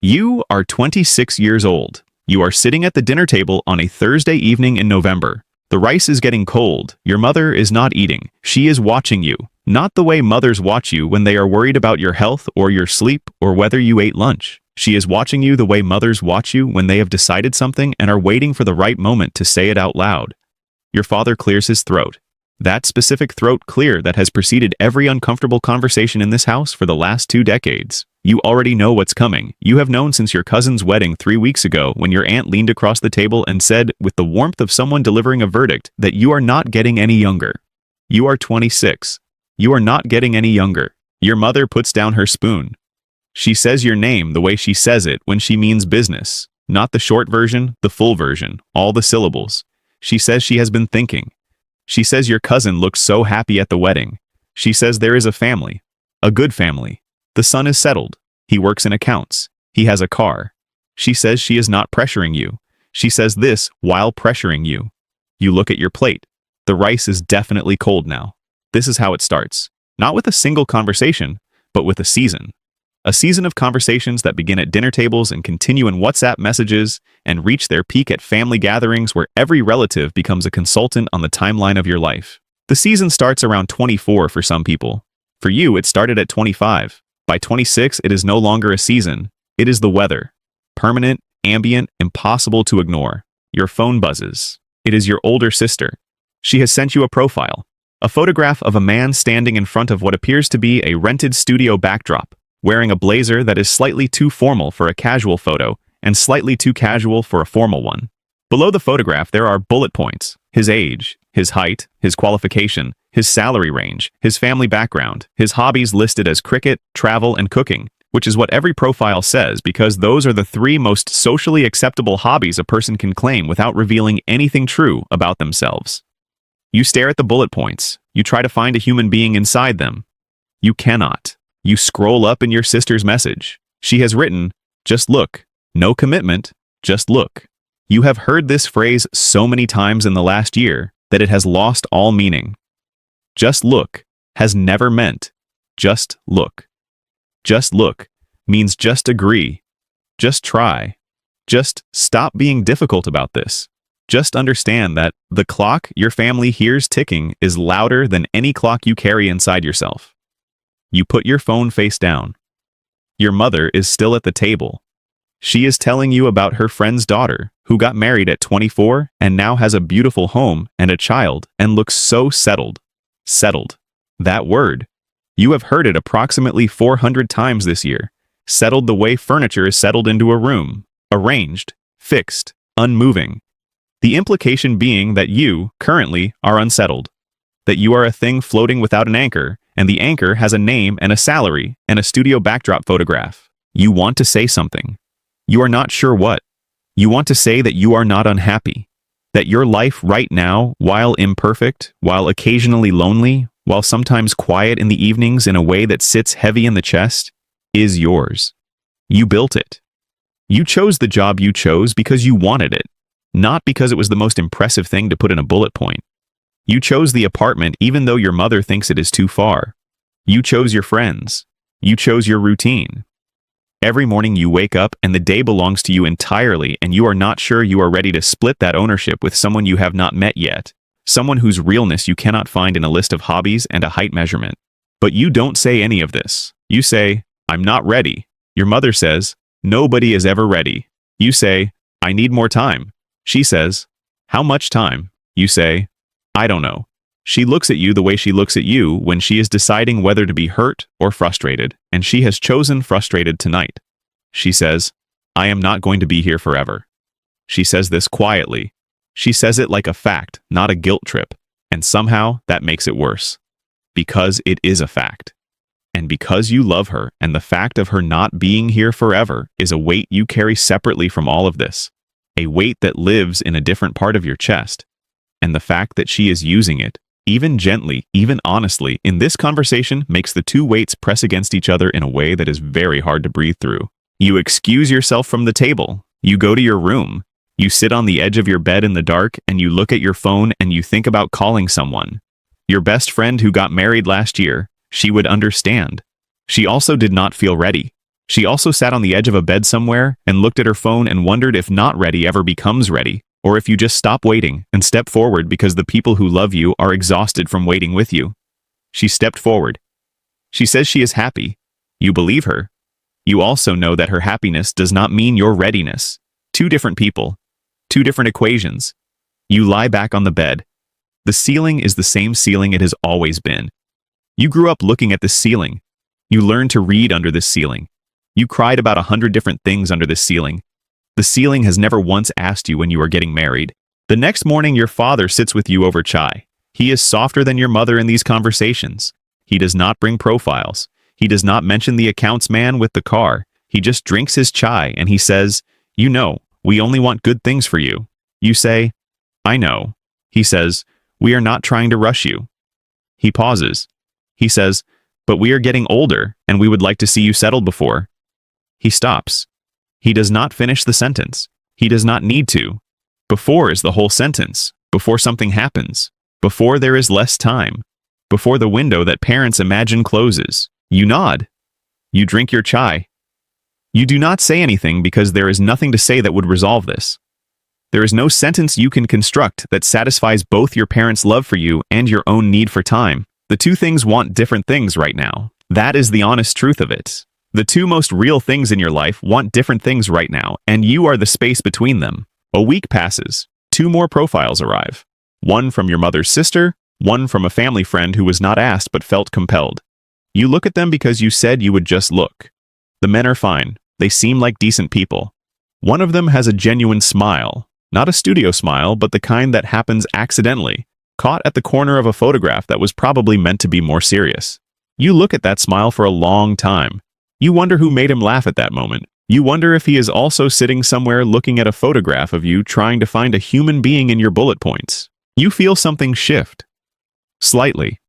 You are 26 years old. You are sitting at the dinner table on a Thursday evening in November. The rice is getting cold. Your mother is not eating. She is watching you. Not the way mothers watch you when they are worried about your health or your sleep or whether you ate lunch. She is watching you the way mothers watch you when they have decided something and are waiting for the right moment to say it out loud. Your father clears his throat. That specific throat clear that has preceded every uncomfortable conversation in this house for the last 2 decades. You already know what's coming. You have known since your cousin's wedding 3 weeks ago when your aunt leaned across the table and said, with the warmth of someone delivering a verdict, that you are not getting any younger. You are 26. You are not getting any younger. Your mother puts down her spoon. She says your name the way she says it when she means business. Not the short version, the full version, all the syllables. She says she has been thinking. She says your cousin looks so happy at the wedding. She says there is a family. A good family. The son is settled. He works in accounts. He has a car. She says she is not pressuring you. She says this while pressuring you. You look at your plate. The rice is definitely cold now. This is how it starts. Not with a single conversation, but with a season. A season of conversations that begin at dinner tables and continue in WhatsApp messages and reach their peak at family gatherings where every relative becomes a consultant on the timeline of your life. The season starts around 24 for some people. For you, it started at 25. By 26, it is no longer a season. It is the weather. Permanent, ambient, impossible to ignore. Your phone buzzes. It is your older sister. She has sent you a profile. A photograph of a man standing in front of what appears to be a rented studio backdrop, wearing a blazer that is slightly too formal for a casual photo and slightly too casual for a formal one. Below the photograph, there are bullet points: his age, his height, his qualification, his salary range, his family background, his hobbies listed as cricket, travel, and cooking, which is what every profile says because those are the 3 most socially acceptable hobbies a person can claim without revealing anything true about themselves. You stare at the bullet points. You try to find a human being inside them. You cannot. You scroll up in your sister's message. She has written, "Just look. No commitment. Just look." You have heard this phrase so many times in the last year that it has lost all meaning. Just look has never meant just look. Just look means just agree. Just try. Just stop being difficult about this. Just understand that the clock your family hears ticking is louder than any clock you carry inside yourself. You put your phone face down. Your mother is still at the table. She is telling you about her friend's daughter, who got married at 24 and now has a beautiful home and a child and looks so settled. Settled. That word. You have heard it approximately 400 times this year. Settled the way furniture is settled into a room. Arranged. Fixed. Unmoving. The implication being that you, currently, are unsettled. That you are a thing floating without an anchor, and the anchor has a name and a salary and a studio backdrop photograph. You want to say something. You are not sure what. You want to say that you are not unhappy. That your life right now, while imperfect, while occasionally lonely, while sometimes quiet in the evenings in a way that sits heavy in the chest, is yours. You built it. You chose the job you chose because you wanted it, not because it was the most impressive thing to put in a bullet point. You chose the apartment even though your mother thinks it is too far. You chose your friends. You chose your routine. Every morning you wake up and the day belongs to you entirely and you are not sure you are ready to split that ownership with someone you have not met yet, someone whose realness you cannot find in a list of hobbies and a height measurement. But you don't say any of this. You say, "I'm not ready." Your mother says, "Nobody is ever ready." You say, "I need more time." She says, "How much time?" You say, "I don't know." She looks at you the way she looks at you when she is deciding whether to be hurt or frustrated, and she has chosen frustrated tonight. She says, "I am not going to be here forever." She says this quietly. She says it like a fact, not a guilt trip, and somehow that makes it worse. Because it is a fact. And because you love her, and the fact of her not being here forever is a weight you carry separately from all of this. A weight that lives in a different part of your chest. And the fact that she is using it, even gently, even honestly, in this conversation makes the 2 weights press against each other in a way that is very hard to breathe through. You excuse yourself from the table. You go to your room. You sit on the edge of your bed in the dark and you look at your phone and you think about calling someone. Your best friend who got married last year, she would understand. She also did not feel ready. She also sat on the edge of a bed somewhere and looked at her phone and wondered if not ready ever becomes ready, or if you just stop waiting and step forward because the people who love you are exhausted from waiting with you. She stepped forward. She says she is happy. You believe her. You also know that her happiness does not mean your readiness. Two different people. Two different equations. You lie back on the bed. The ceiling is the same ceiling it has always been. You grew up looking at this ceiling. You learned to read under this ceiling. You cried about 100 different things under this ceiling. The ceiling has never once asked you when you are getting married. The next morning your father sits with you over chai. He is softer than your mother in these conversations. He does not bring profiles. He does not mention the accounts man with the car. He just drinks his chai and he says, "You know, we only want good things for you." You say, "I know." He says, "We are not trying to rush you." He pauses. He says, "But we are getting older and we would like to see you settled before." He stops. He does not finish the sentence. He does not need to. Before is the whole sentence. Before something happens. Before there is less time. Before the window that parents imagine closes. You nod. You drink your chai. You do not say anything because there is nothing to say that would resolve this. There is no sentence you can construct that satisfies both your parents' love for you and your own need for time. The two things want different things right now. That is the honest truth of it. The two most real things in your life want different things right now, and you are the space between them. A week passes. 2 more profiles arrive. One from your mother's sister, one from a family friend who was not asked but felt compelled. You look at them because you said you would just look. The men are fine. They seem like decent people. One of them has a genuine smile. Not a studio smile, but the kind that happens accidentally, caught at the corner of a photograph that was probably meant to be more serious. You look at that smile for a long time. You wonder who made him laugh at that moment. You wonder if he is also sitting somewhere looking at a photograph of you trying to find a human being in your bullet points. You feel something shift. Slightly.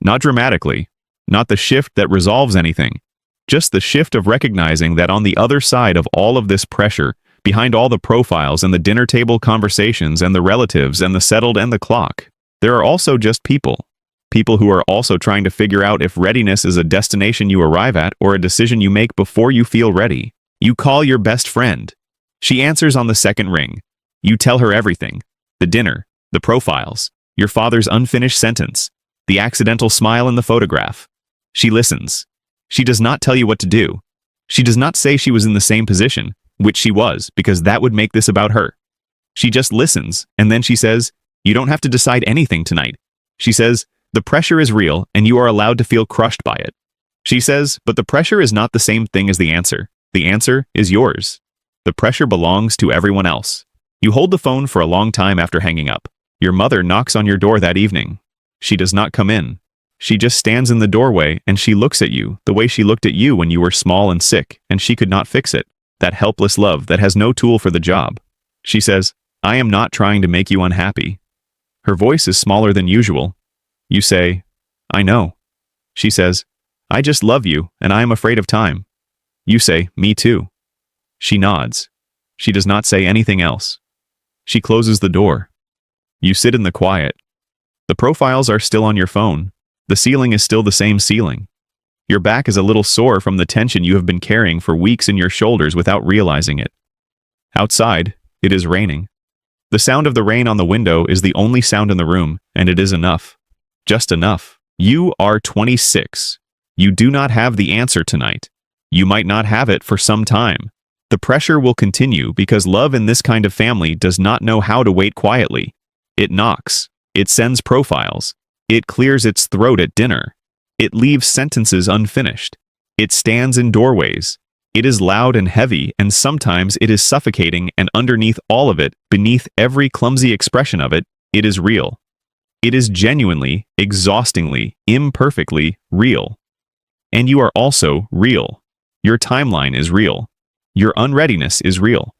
Not dramatically. Not the shift that resolves anything. Just the shift of recognizing that on the other side of all of this pressure, behind all the profiles and the dinner table conversations and the relatives and the settled and the clock, there are also just people. People who are also trying to figure out if readiness is a destination you arrive at or a decision you make before you feel ready. You call your best friend. She answers on the second ring. You tell her everything. The dinner, the profiles, your father's unfinished sentence, the accidental smile in the photograph. She listens. She does not tell you what to do. She does not say she was in the same position, which she was, because that would make this about her. She just listens, and then she says, "You don't have to decide anything tonight." She says, "The pressure is real, and you are allowed to feel crushed by it." She says, "But the pressure is not the same thing as the answer. The answer is yours. The pressure belongs to everyone else." You hold the phone for a long time after hanging up. Your mother knocks on your door that evening. She does not come in. She just stands in the doorway and she looks at you the way she looked at you when you were small and sick and she could not fix it. That helpless love that has no tool for the job. She says, "I am not trying to make you unhappy." Her voice is smaller than usual. You say, "I know." She says, "I just love you and I am afraid of time." You say, "Me too." She nods. She does not say anything else. She closes the door. You sit in the quiet. The profiles are still on your phone. The ceiling is still the same ceiling. Your back is a little sore from the tension you have been carrying for weeks in your shoulders without realizing it. Outside, it is raining. The sound of the rain on the window is the only sound in the room, and it is enough. Just enough. You are 26. You do not have the answer tonight. You might not have it for some time. The pressure will continue because love in this kind of family does not know how to wait quietly. It knocks. It sends profiles. It clears its throat at dinner. It leaves sentences unfinished. It stands in doorways. It is loud and heavy, and sometimes it is suffocating, and underneath all of it, beneath every clumsy expression of it, it is real. It is genuinely, exhaustingly, imperfectly real. And you are also real. Your timeline is real. Your unreadiness is real.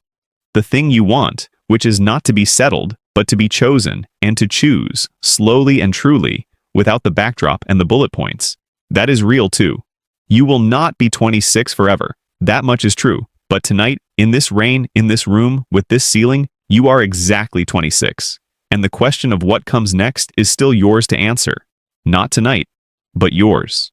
The thing you want, which is not to be settled, but to be chosen, and to choose, slowly and truly, without the backdrop and the bullet points, that is real too. You will not be 26 forever. That much is true. But tonight, in this rain, in this room, with this ceiling, you are exactly 26. And the question of what comes next is still yours to answer. Not tonight, but yours.